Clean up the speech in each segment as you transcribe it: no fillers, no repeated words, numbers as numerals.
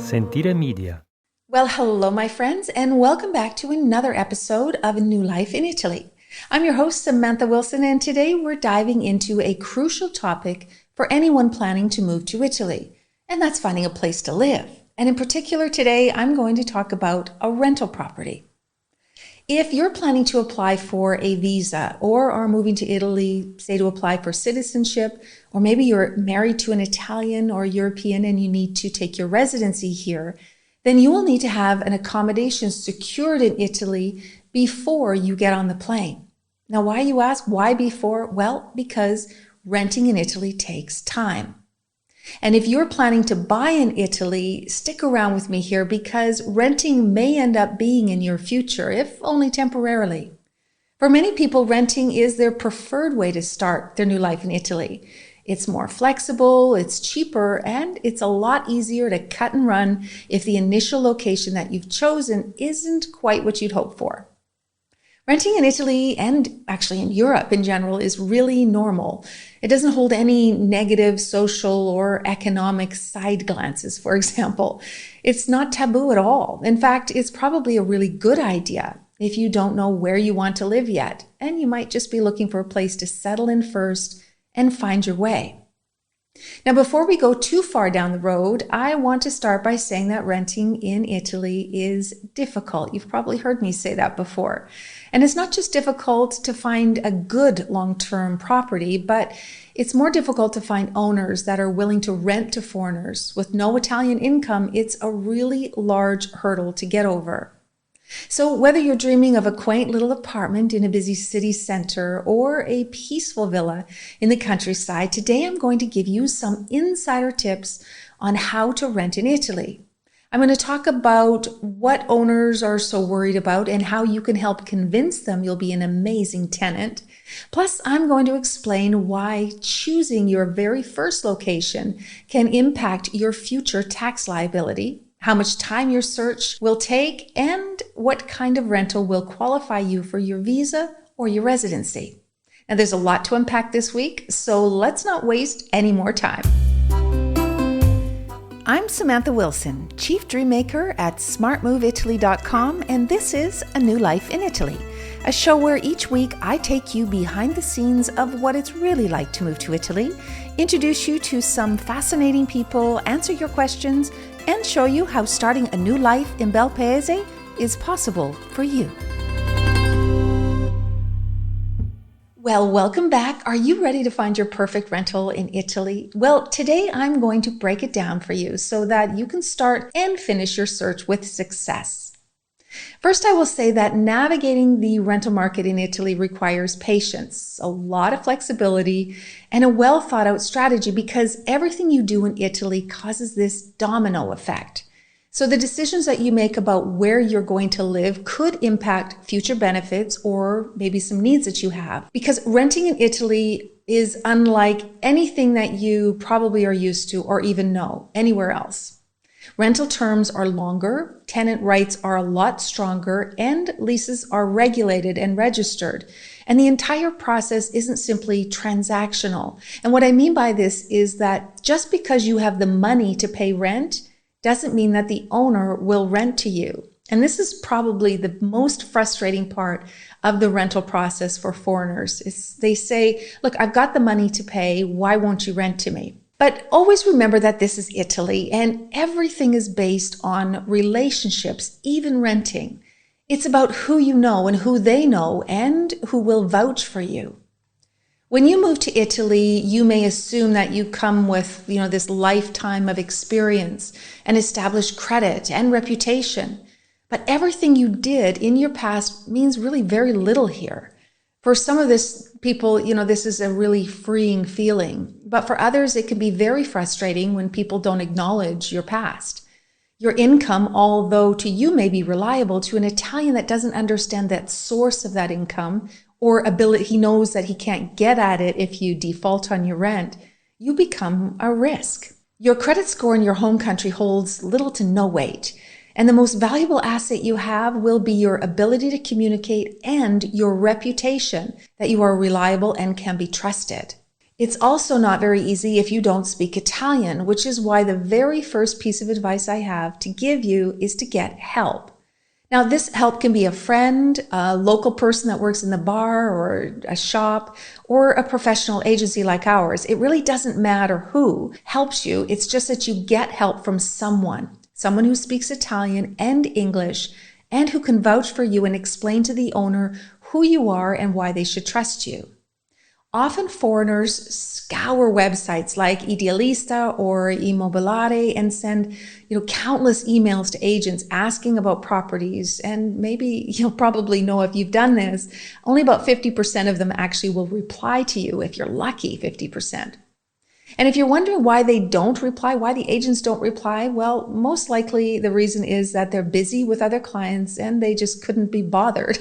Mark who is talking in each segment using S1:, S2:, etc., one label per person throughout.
S1: Sentire Media.
S2: Well, hello, my friends, and welcome back to another episode of A New Life in Italy. I'm your host, Samantha Wilson, and today we're diving into a crucial topic for anyone planning to move to Italy, and that's finding a place to live. And in particular, today, I'm going to talk about a rental property. If you're planning to apply for a visa or are moving to Italy, say to apply for citizenship, or maybe you're married to an Italian or European and you need to take your residency here, then you will need to have an accommodation secured in Italy before you get on the plane. Now, why, you ask? Why before? Well, because renting in Italy takes time. And if you're planning to buy in Italy, stick around with me here because renting may end up being in your future, if only temporarily. For many people, renting is their preferred way to start their new life in Italy. It's more flexible, it's cheaper, and it's a lot easier to cut and run if the initial location that you've chosen isn't quite what you'd hoped for. Renting in Italy, and actually in Europe in general, is really normal. It doesn't hold any negative social or economic side glances, for example. It's not taboo at all. In fact, it's probably a really good idea if you don't know where you want to live yet, and you might just be looking for a place to settle in first and find your way. Now, before we go too far down the road, I want to start by saying that renting in Italy is difficult. You've probably heard me say that before. And it's not just difficult to find a good long-term property, but it's more difficult to find owners that are willing to rent to foreigners. With no Italian income, it's a really large hurdle to get over. So whether you're dreaming of a quaint little apartment in a busy city center or a peaceful villa in the countryside, today I'm going to give you some insider tips on how to rent in Italy. I'm going to talk about what owners are so worried about and how you can help convince them you'll be an amazing tenant. Plus, I'm going to explain why choosing your very first location can impact your future tax liability, how much time your search will take, and what kind of rental will qualify you for your visa or your residency. Now, there's a lot to unpack this week, so let's not waste any more time. I'm Samantha Wilson, Chief Dreammaker at smartmoveitaly.com, and this is A New Life in Italy, a show where each week I take you behind the scenes of what it's really like to move to Italy, introduce you to some fascinating people, answer your questions, and show you how starting a new life in Bel Paese is possible for you. Well, welcome back. Are you ready to find your perfect rental in Italy? Well, today I'm going to break it down for you so that you can start and finish your search with success. First, I will say that navigating the rental market in Italy requires patience, a lot of flexibility, and a well thought out strategy because everything you do in Italy causes this domino effect. So the decisions that you make about where you're going to live could impact future benefits or maybe some needs that you have. Because renting in Italy is unlike anything that you probably are used to or even know anywhere else. Rental terms are longer, tenant rights are a lot stronger, and leases are regulated and registered. And the entire process isn't simply transactional. And what I mean by this is that just because you have the money to pay rent doesn't mean that the owner will rent to you. And this is probably the most frustrating part of the rental process for foreigners. They say, look, I've got the money to pay. Why won't you rent to me? But always remember that this is Italy and everything is based on relationships, even renting. It's about who you know and who they know and who will vouch for you. When you move to Italy, you may assume that you come with, this lifetime of experience and established credit and reputation. But everything you did in your past means really very little here. For some of this people, this is a really freeing feeling. But for others, it can be very frustrating when people don't acknowledge your past. Your income, although to you may be reliable, to an Italian that doesn't understand that source of that income or ability, he knows that he can't get at it if you default on your rent, you become a risk. Your credit score in your home country holds little to no weight. And the most valuable asset you have will be your ability to communicate and your reputation that you are reliable and can be trusted. It's also not very easy if you don't speak Italian, which is why the very first piece of advice I have to give you is to get help. Now, this help can be a friend, a local person that works in the bar or a shop, or a professional agency like ours. It really doesn't matter who helps you. It's just that you get help from someone who speaks Italian and English and who can vouch for you and explain to the owner who you are and why they should trust you. Often foreigners scour websites like Idealista or Immobiliare and send, countless emails to agents asking about properties. And maybe you'll probably know if you've done this, only about 50% of them actually will reply to you, if you're lucky, 50%. And if you're wondering why they don't reply, why the agents don't reply, well, most likely the reason is that they're busy with other clients and they just couldn't be bothered.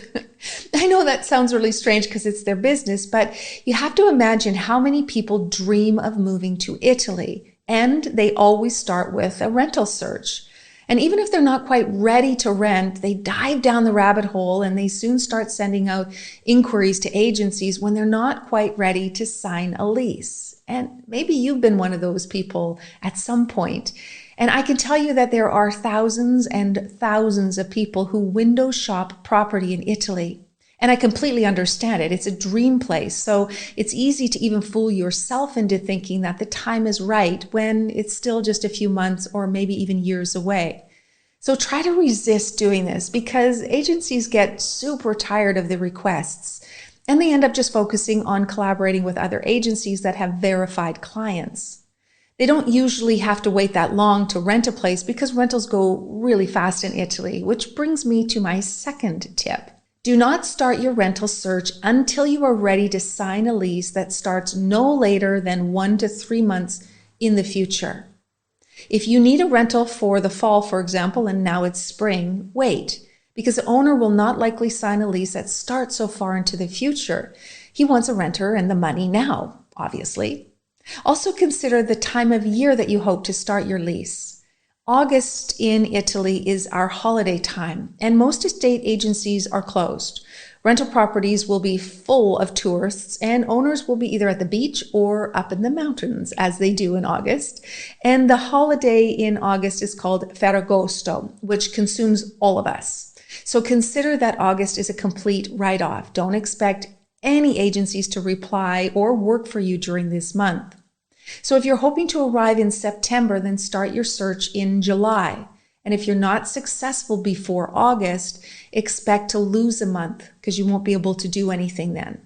S2: I know that sounds really strange because it's their business, but you have to imagine how many people dream of moving to Italy, and they always start with a rental search. And even if they're not quite ready to rent, they dive down the rabbit hole and they soon start sending out inquiries to agencies when they're not quite ready to sign a lease. And maybe you've been one of those people at some point. And I can tell you that there are thousands and thousands of people who window shop property in Italy. And I completely understand it. It's a dream place. So it's easy to even fool yourself into thinking that the time is right when it's still just a few months or maybe even years away. So try to resist doing this because agencies get super tired of the requests. And they end up just focusing on collaborating with other agencies that have verified clients. They don't usually have to wait that long to rent a place because rentals go really fast in Italy, which brings me to my second tip. Do not start your rental search until you are ready to sign a lease that starts no later than 1 to 3 months in the future. If you need a rental for the fall, for example, and now it's spring, wait. Because the owner will not likely sign a lease that starts so far into the future. He wants a renter and the money now, obviously. Also consider the time of year that you hope to start your lease. August in Italy is our holiday time, and most estate agencies are closed. Rental properties will be full of tourists, and owners will be either at the beach or up in the mountains, as they do in August. And the holiday in August is called Ferragosto, which consumes all of us. So consider that August is a complete write-off. Don't expect any agencies to reply or work for you during this month. So if you're hoping to arrive in September, then start your search in July. And if you're not successful before August, expect to lose a month because you won't be able to do anything then.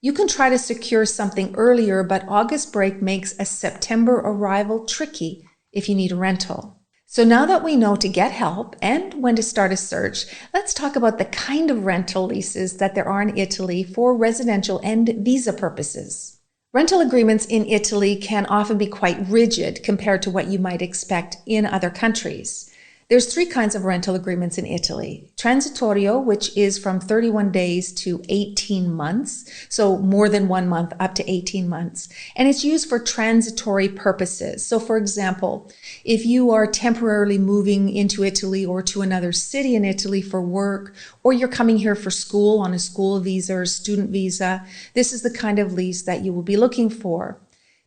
S2: You can try to secure something earlier, but August break makes a September arrival tricky if you need a rental. So now that we know to get help and when to start a search, let's talk about the kind of rental leases that there are in Italy for residential and visa purposes. Rental agreements in Italy can often be quite rigid compared to what you might expect in other countries. There's 3 kinds of rental agreements in Italy. Transitorio, which is from 31 days to 18 months, so more than 1 month up to 18 months. And it's used for transitory purposes. So for example, if you are temporarily moving into Italy or to another city in Italy for work, or you're coming here for school on a school visa or student visa, this is the kind of lease that you will be looking for.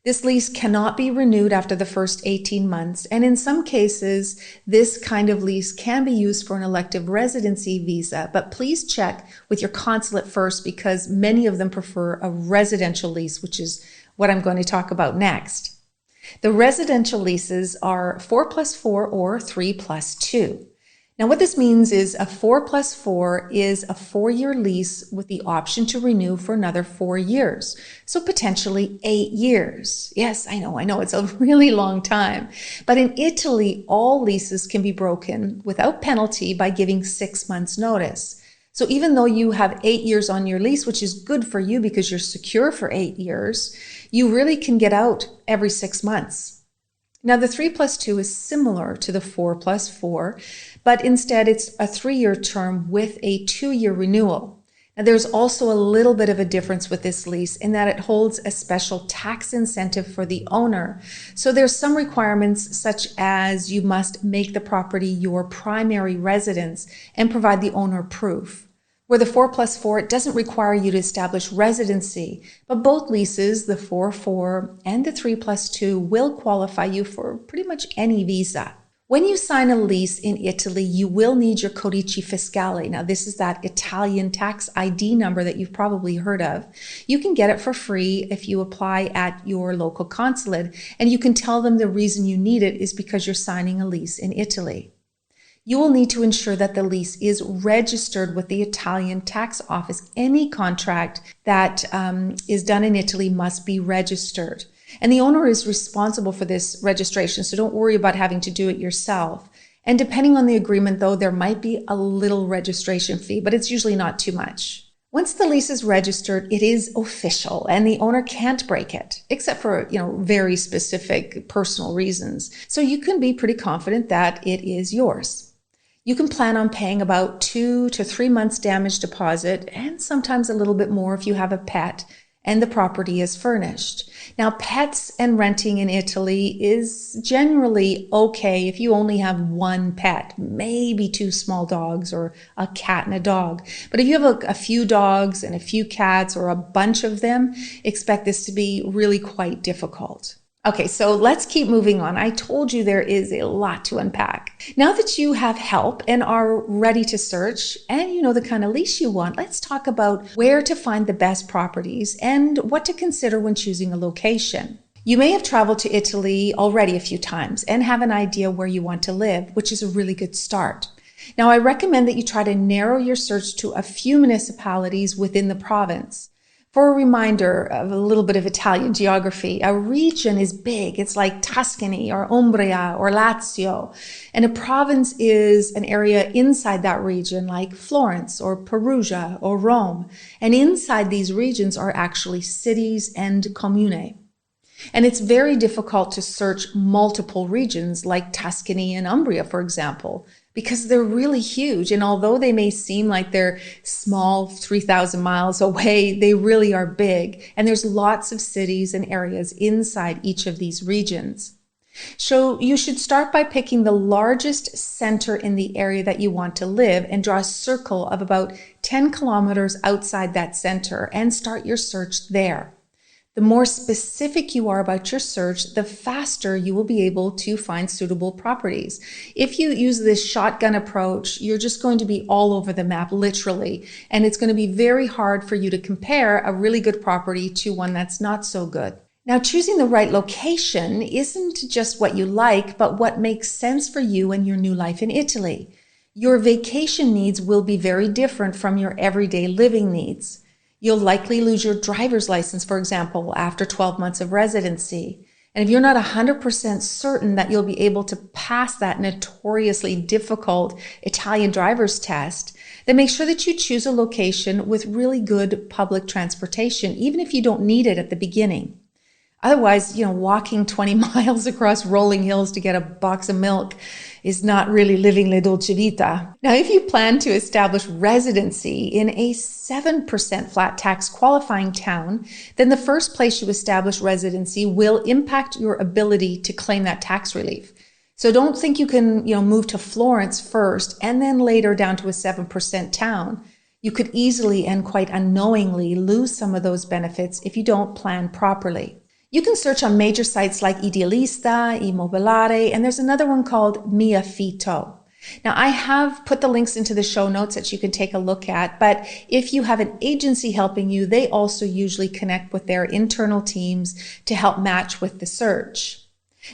S2: This lease cannot be renewed after the first 18 months, and in some cases, this kind of lease can be used for an elective residency visa, but please check with your consulate first because many of them prefer a residential lease, which is what I'm going to talk about next. The residential leases are 4+4 or 3+2. Now, what this means is a 4+4 is a 4-year lease with the option to renew for another 4 years. So potentially 8 years. Yes, I know, it's a really long time. But in Italy, all leases can be broken without penalty by giving 6 months notice. So even though you have 8 years on your lease, which is good for you because you're secure for 8 years, you really can get out every 6 months. Now, the 3+2 is similar to the 4+4, but instead it's a 3-year term with a 2-year renewal. Now, there's also a little bit of a difference with this lease in that it holds a special tax incentive for the owner. So there's some requirements such as you must make the property your primary residence and provide the owner proof. Where the 4+4, it doesn't require you to establish residency, but both leases, the 4-4 and the 3+2, will qualify you for pretty much any visa. When you sign a lease in Italy, you will need your codice fiscale. Now, this is that Italian tax ID number that you've probably heard of. You can get it for free if you apply at your local consulate, and you can tell them the reason you need it is because you're signing a lease in Italy. You will need to ensure that the lease is registered with the Italian tax office. Any contract that is done in Italy must be registered. And the owner is responsible for this registration, so don't worry about having to do it yourself. And depending on the agreement, though, there might be a little registration fee, but it's usually not too much. Once the lease is registered, it is official and the owner can't break it, except for, very specific personal reasons. So you can be pretty confident that it is yours. You can plan on paying about 2 to 3 months damage deposit and sometimes a little bit more if you have a pet and the property is furnished. Now, pets and renting in Italy is generally okay if you only have one pet, maybe 2 small dogs or a cat and a dog. But if you have a few dogs and a few cats or a bunch of them, expect this to be really quite difficult. Okay, so let's keep moving on. I told you there is a lot to unpack. Now that you have help and are ready to search and you know the kind of lease you want, let's talk about where to find the best properties and what to consider when choosing a location. You may have traveled to Italy already a few times and have an idea where you want to live, which is a really good start. Now, I recommend that you try to narrow your search to a few municipalities within the province. For a reminder of a little bit of Italian geography, a region is big. It's like Tuscany or Umbria or Lazio. And a province is an area inside that region like Florence or Perugia or Rome. And inside these regions are actually cities and comune. And it's very difficult to search multiple regions like Tuscany and Umbria, for example, because they're really huge. And although they may seem like they're small, 3,000 miles away, they really are big. And there's lots of cities and areas inside each of these regions. So you should start by picking the largest center in the area that you want to live and draw a circle of about 10 kilometers outside that center and start your search there. The more specific you are about your search, the faster you will be able to find suitable properties. If you use this shotgun approach, you're just going to be all over the map, literally, and it's going to be very hard for you to compare a really good property to one that's not so good. Now, choosing the right location isn't just what you like, but what makes sense for you and your new life in Italy. Your vacation needs will be very different from your everyday living needs. You'll likely lose your driver's license, for example, after 12 months of residency. And if you're not 100% certain that you'll be able to pass that notoriously difficult Italian driver's test, then make sure that you choose a location with really good public transportation, even if you don't need it at the beginning. Otherwise, walking 20 miles across rolling hills to get a box of milk is not really living la dolce vita. Now, if you plan to establish residency in a 7% flat tax qualifying town, then the first place you establish residency will impact your ability to claim that tax relief. So don't think you can, move to Florence first and then later down to a 7% town. You could easily and quite unknowingly lose some of those benefits if you don't plan properly. You can search on major sites like Idealista, Immobiliare, and there's another one called Mi Affitto. Now, I have put the links into the show notes that you can take a look at, but if you have an agency helping you, they also usually connect with their internal teams to help match with the search.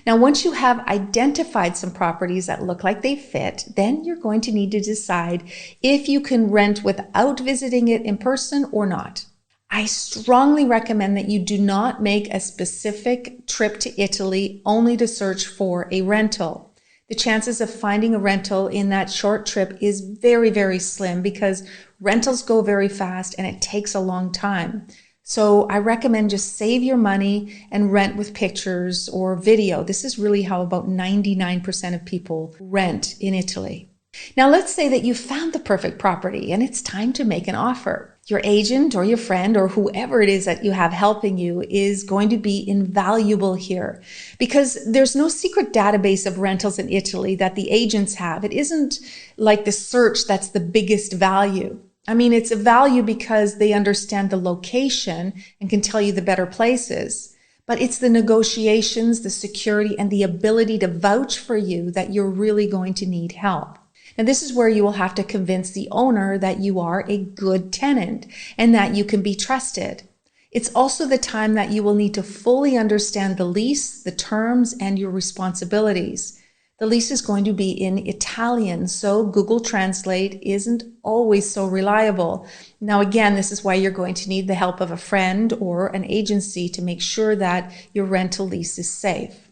S2: Now, once you have identified some properties that look like they fit, then you're going to need to decide if you can rent without visiting it in person or not. I strongly recommend that you do not make a specific trip to Italy only to search for a rental. The chances of finding a rental in that short trip is very, very slim because rentals go very fast and it takes a long time. So I recommend just save your money and rent with pictures or video. This is really how about 99% of people rent in Italy. Now, let's say that you found the perfect property and it's time to make an offer. Your agent or your friend or whoever it is that you have helping you is going to be invaluable here because there's no secret database of rentals in Italy that the agents have. It isn't like the search that's the biggest value. I mean, it's a value because they understand the location and can tell you the better places. But it's the negotiations, the security, and the ability to vouch for you that you're really going to need help. And this is where you will have to convince the owner that you are a good tenant and that you can be trusted. It's also the time that you will need to fully understand the lease, the terms, and your responsibilities. The lease is going to be in Italian, so Google Translate isn't always so reliable. Now, again, this is why you're going to need the help of a friend or an agency to make sure that your rental lease is safe.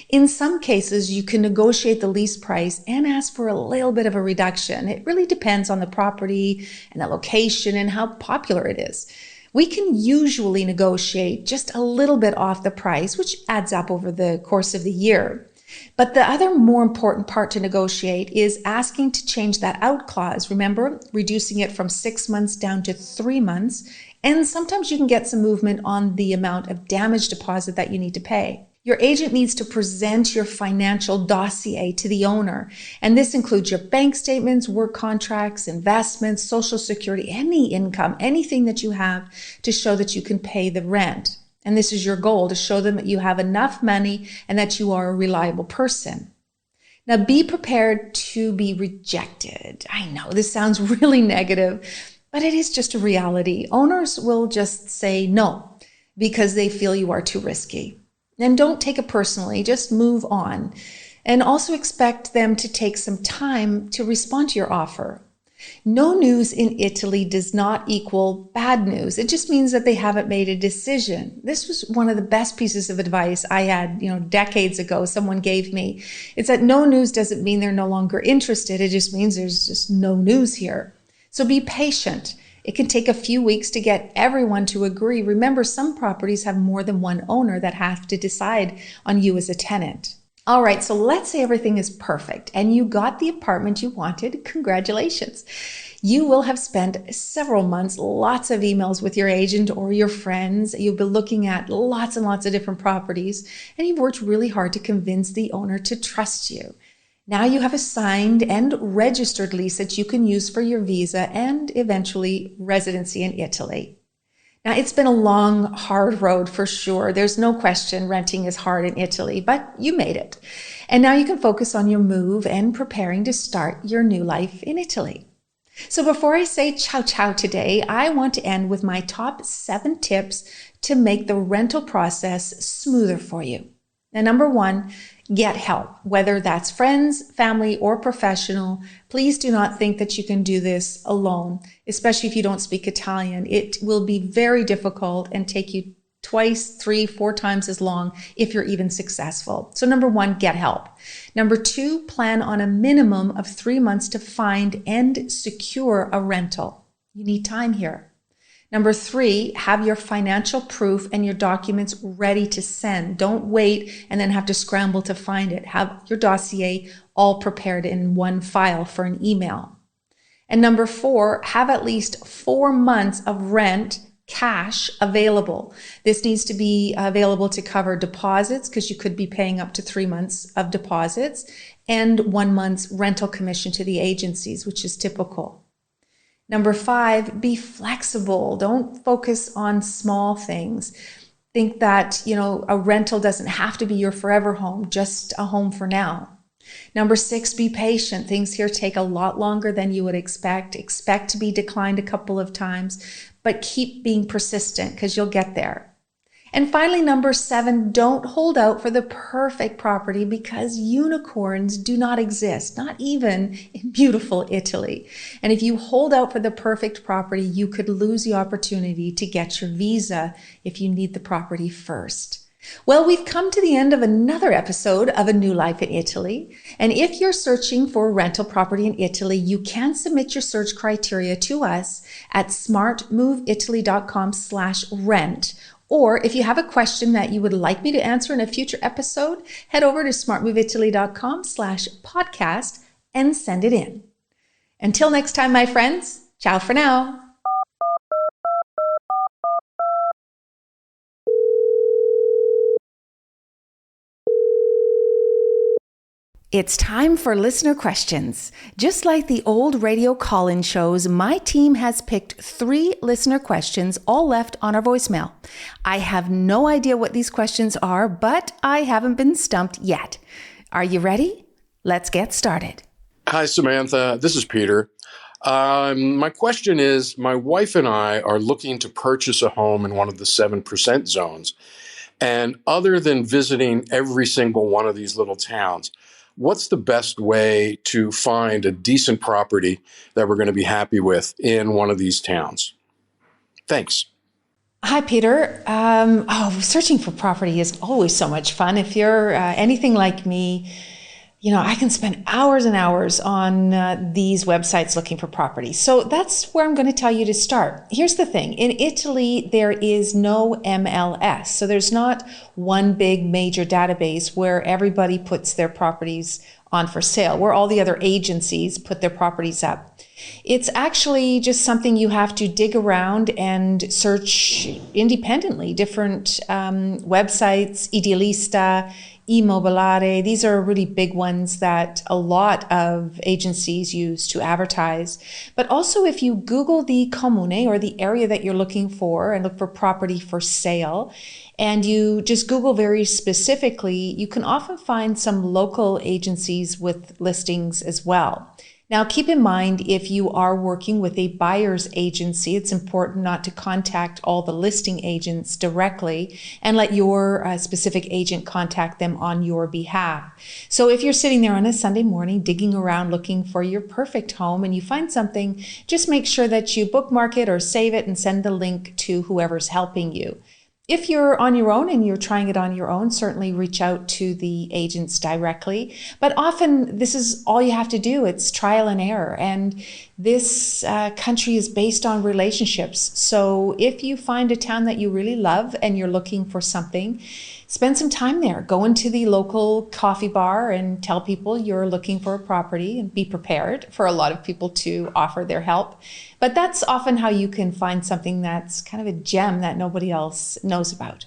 S2: In some cases, you can negotiate the lease price and ask for a little bit of a reduction. It really depends on the property and the location and how popular it is. We can usually negotiate just a little bit off the price, which adds up over the course of the year. But the other more important part to negotiate is asking to change that out clause. Remember, reducing it from 6 months down to 3 months. And sometimes you can get some movement on the amount of damage deposit that you need to pay. Your agent needs to present your financial dossier to the owner. And this includes your bank statements, work contracts, investments, social security, any income, anything that you have to show that you can pay the rent. And this is your goal, to show them that you have enough money and that you are a reliable person. Now, be prepared to be rejected. I know this sounds really negative, but it is just a reality. Owners will just say no because they feel you are too risky. And don't take it personally, just move on. And also expect them to take some time to respond to your offer. No news in Italy does not equal bad news. It just means that they haven't made a decision. This was one of the best pieces of advice I had, decades ago, someone gave me. It's that no news doesn't mean they're no longer interested. It just means there's just no news here. So be patient. It can take a few weeks to get everyone to agree. Remember, some properties have more than one owner that have to decide on you as a tenant. All right, so let's say everything is perfect and you got the apartment you wanted. Congratulations. You will have spent several months, lots of emails with your agent or your friends. You've been looking at lots and lots of different properties, and you've worked really hard to convince the owner to trust you. Now you have a signed and registered lease that you can use for your visa and eventually residency in Italy. Now, it's been a long, hard road for sure. There's no question renting is hard in Italy, but you made it. And now you can focus on your move and preparing to start your new life in Italy. So before I say ciao ciao today, I want to end with my top 7 tips to make the rental process smoother for you. Now, number 1, get help, whether that's friends, family, or professional. Please do not think that you can do this alone, especially if you don't speak Italian. It will be very difficult and take you 2, 3, 4 times as long if you're even successful. So number 1, get help. Number 2, plan on a minimum of 3 months to find and secure a rental. You need time here. Number 3, have your financial proof and your documents ready to send. Don't wait and then have to scramble to find it. Have your dossier all prepared in one file for an email. And number 4, have at least 4 months of rent cash available. This needs to be available to cover deposits because you could be paying up to 3 months of deposits and 1 month's rental commission to the agencies, which is typical. Number 5, be flexible. Don't focus on small things. Think that, a rental doesn't have to be your forever home, just a home for now. Number 6, be patient. Things here take a lot longer than you would expect. Expect to be declined a couple of times, but keep being persistent because you'll get there. And finally, number 7, don't hold out for the perfect property because unicorns do not exist, not even in beautiful Italy. And if you hold out for the perfect property, you could lose the opportunity to get your visa if you need the property first. Well, we've come to the end of another episode of A New Life in Italy. And if you're searching for a rental property in Italy, you can submit your search criteria to us at smartmoveitaly.com/rent. Or if you have a question that you would like me to answer in a future episode, head over to smartmoveitaly.com/podcast and send it in. Until next time, my friends, ciao for now. It's time for listener questions. Just like the old radio call-in shows, my team has picked 3 listener questions, all left on our voicemail. I have no idea what these questions are, but I haven't been stumped yet. Are you ready? Let's get started.
S1: Hi, Samantha. This is Peter. My question is, my wife and I are looking to purchase a home in one of the 7% zones. And other than visiting every single one of these little towns, what's the best way to find a decent property that we're going to be happy with in one of these towns? Thanks.
S2: Hi, Peter. Searching for property is always so much fun. If you're anything like me, I can spend hours and hours on these websites looking for property. So that's where I'm going to tell you to start. Here's the thing. In Italy, there is no MLS. So there's not one big major database where everybody puts their properties on for sale, where all the other agencies put their properties up. It's actually just something you have to dig around and search independently. Different websites, Idealista, Immobiliare. These are really big ones that a lot of agencies use to advertise. But also if you Google the comune or the area that you're looking for and look for property for sale, and you just Google very specifically, you can often find some local agencies with listings as well. Now, keep in mind, if you are working with a buyer's agency, it's important not to contact all the listing agents directly and let your specific agent contact them on your behalf. So if you're sitting there on a Sunday morning, digging around looking for your perfect home and you find something, just make sure that you bookmark it or save it and send the link to whoever's helping you. If you're on your own and you're trying it on your own, certainly reach out to the agents directly. But often this is all you have to do. It's trial and error. And this country is based on relationships. So if you find a town that you really love and you're looking for something, spend some time there. Go into the local coffee bar and tell people you're looking for a property, and be prepared for a lot of people to offer their help. But that's often how you can find something that's kind of a gem that nobody else knows about.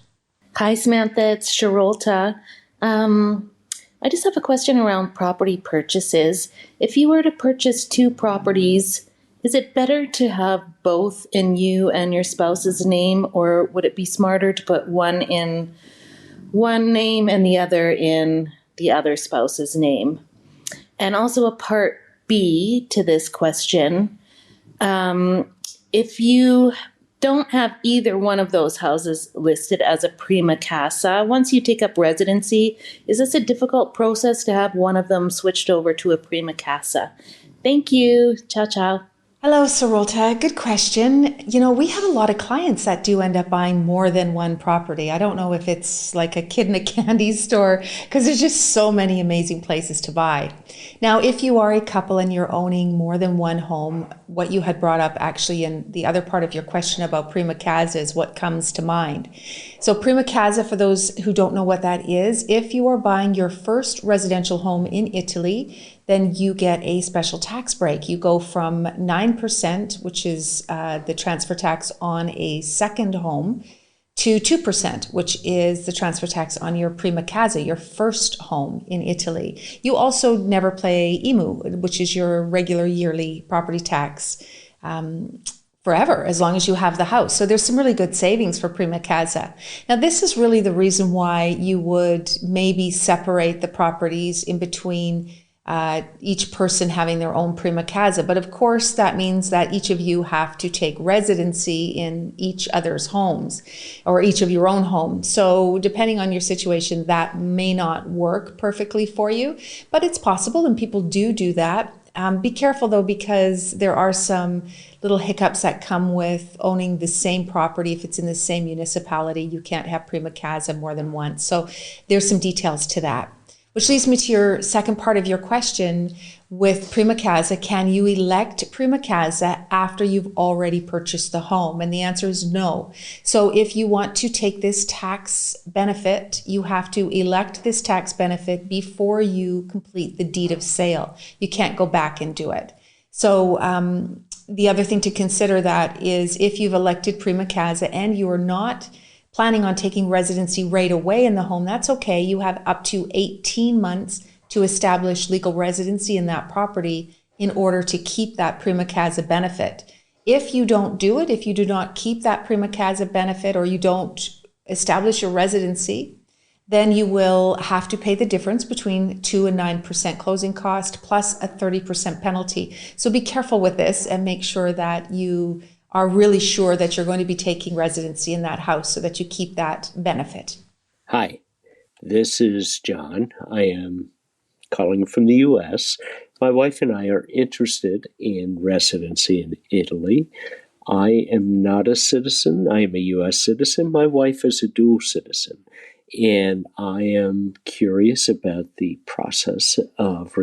S3: Hi, Samantha. It's Sharolta. I just have a question around property purchases. If you were to purchase 2 properties, is it better to have both in you and your spouse's name, or would it be smarter to put one in one name and the other in the other spouse's name? And also a part B to this question. If you don't have either one of those houses listed as a prima casa, once you take up residency, is this a difficult process to have one of them switched over to a prima casa? Thank you. Ciao, ciao.
S2: Hello, Sarolta. Good question. We have a lot of clients that do end up buying more than one property. I don't know if it's like a kid in a candy store, because there's just so many amazing places to buy. Now, if you are a couple and you're owning more than one home, what you had brought up actually in the other part of your question about prima casa is what comes to mind. So prima casa, for those who don't know what that is, if you are buying your first residential home in Italy, then you get a special tax break. You go from 9%, which is the transfer tax on a second home, to 2%, which is the transfer tax on your prima casa, your first home in Italy. You also never pay IMU, which is your regular yearly property tax, forever, as long as you have the house. So there's some really good savings for prima casa. Now, this is really the reason why you would maybe separate the properties in between each person having their own prima casa. But of course, that means that each of you have to take residency in each other's homes, or each of your own homes. So depending on your situation, that may not work perfectly for you, but it's possible, and people do that. Be careful though, because there are some little hiccups that come with owning the same property. If it's in the same municipality, you can't have prima casa more than once. So there's some details to that. Which leads me to your second part of your question with prima casa. Can you elect prima casa after you've already purchased the home? And the answer is no. So if you want to take this tax benefit, you have to elect this tax benefit before you complete the deed of sale. You can't go back and do it. So the other thing to consider that is if you've elected prima casa and you are not planning on taking residency right away in the home, that's okay. You have up to 18 months to establish legal residency in that property in order to keep that prima casa benefit. If you don't do it, if you do not keep that prima casa benefit, or you don't establish your residency, then you will have to pay the difference between 2 and 9% closing cost plus a 30% penalty. So be careful with this and make sure that you are really sure that you're going to be taking residency in that house so that you keep that benefit.
S4: Hi, this is John. I am calling from the U.S. My wife and I are interested in residency in Italy. I am not a citizen. I am a U.S. citizen. My wife is a dual citizen. And I am curious about the process of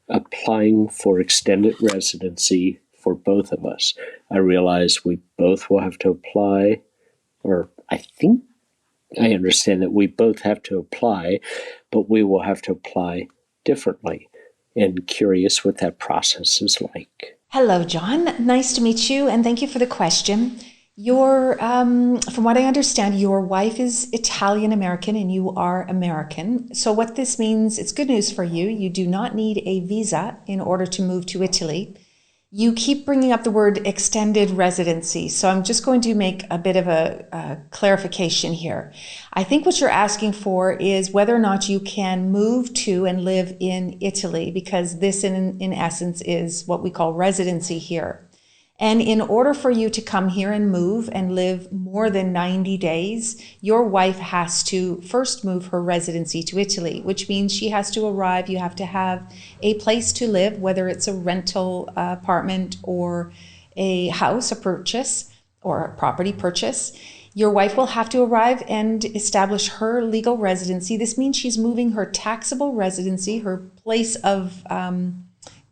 S4: applying for extended residency for both of us. I realize we both will have to apply, or I think I understand that we both have to apply, but we will have to apply differently. And curious what that process is like.
S2: Hello, John. Nice to meet you, and thank you for the question. From what I understand, your wife is Italian-American and you are American. So what this means, it's good news for you. You do not need a visa in order to move to Italy. You keep bringing up the word extended residency. So I'm just going to make a bit of a clarification here. I think what you're asking for is whether or not you can move to and live in Italy, because this in essence is what we call residency here. And in order for you to come here and move and live more than 90 days, your wife has to first move her residency to Italy, which means she has to arrive. You have to have a place to live, whether it's a rental apartment or a house, a purchase or a property purchase. Your wife will have to arrive and establish her legal residency. This means she's moving her taxable residency, her place of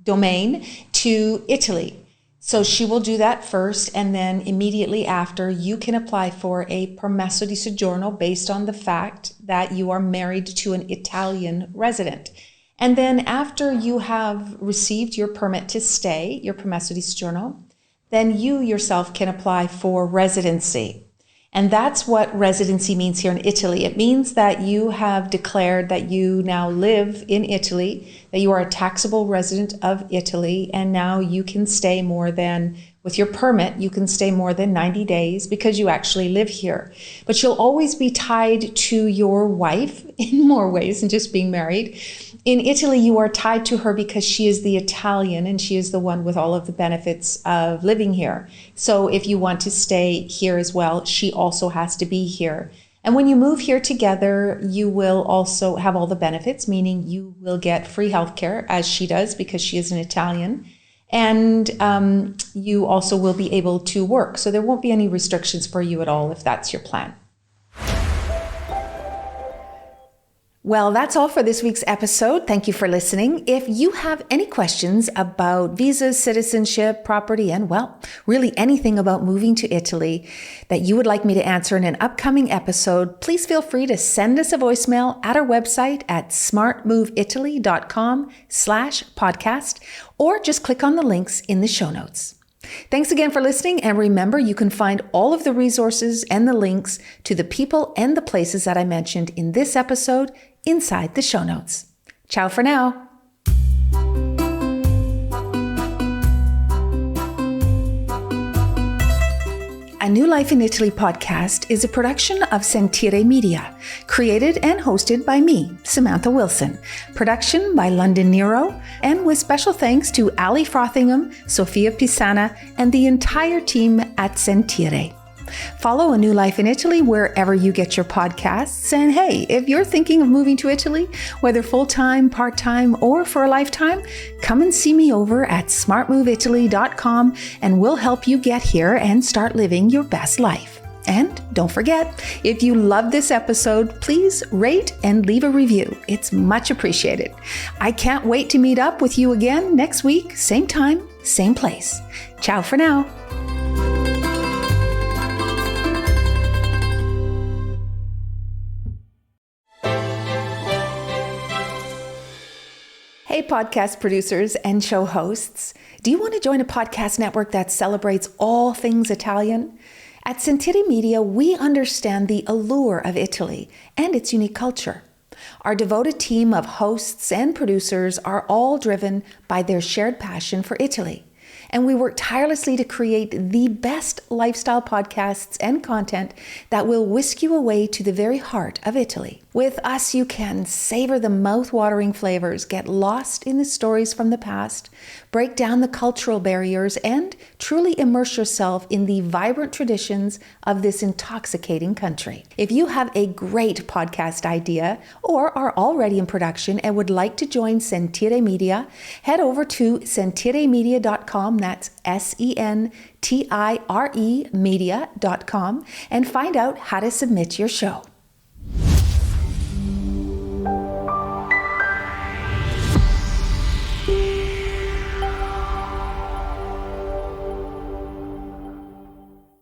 S2: domain, to Italy. So she will do that first, and then immediately after, you can apply for a permesso di soggiorno based on the fact that you are married to an Italian resident. And then after you have received your permit to stay, your permesso di soggiorno, then you yourself can apply for residency. And that's what residency means here in Italy. It means that you have declared that you now live in Italy, that you are a taxable resident of Italy, and now you can stay with your permit, you can stay more than 90 days because you actually live here. But you'll always be tied to your wife in more ways than just being married. In Italy, you are tied to her because she is the Italian and she is the one with all of the benefits of living here. So if you want to stay here as well, she also has to be here. And when you move here together, you will also have all the benefits, meaning you will get free healthcare, as she does because she is an Italian. And you also will be able to work. So there won't be any restrictions for you at all if that's your plan. Well, that's all for this week's episode. Thank you for listening. If you have any questions about visas, citizenship, property, and well, really anything about moving to Italy that you would like me to answer in an upcoming episode, please feel free to send us a voicemail at our website at smartmoveitaly.com/podcast, or just click on the links in the show notes. Thanks again for listening, and remember, you can find all of the resources and the links to the people and the places that I mentioned in this episode inside the show notes. Ciao for now. A New Life in Italy podcast is a production of Sentire Media, created and hosted by me, Samantha Wilson. Production by London Nero, and with special thanks to Ali Frothingham, Sofia Pisana, and the entire team at Sentire. Follow A New Life in Italy wherever you get your podcasts. And hey, if you're thinking of moving to Italy, whether full-time, part-time, or for a lifetime, come and see me over at smartmoveitaly.com and we'll help you get here and start living your best life. And don't forget, if you love this episode, please rate and leave a review. It's much appreciated. I can't wait to meet up with you again next week, same time, same place. Ciao for now. Hey, podcast producers and show hosts. Do you want to join a podcast network that celebrates all things Italian? At Sentire Media, we understand the allure of Italy and its unique culture. Our devoted team of hosts and producers are all driven by their shared passion for Italy. And we work tirelessly to create the best lifestyle podcasts and content that will whisk you away to the very heart of Italy. With us, you can savor the mouth-watering flavors, get lost in the stories from the past, break down the cultural barriers, and truly immerse yourself in the vibrant traditions of this intoxicating country. If you have a great podcast idea or are already in production and would like to join Sentire Media, head over to sentiremedia.com, that's SENTIRE media.com, and find out how to submit your show.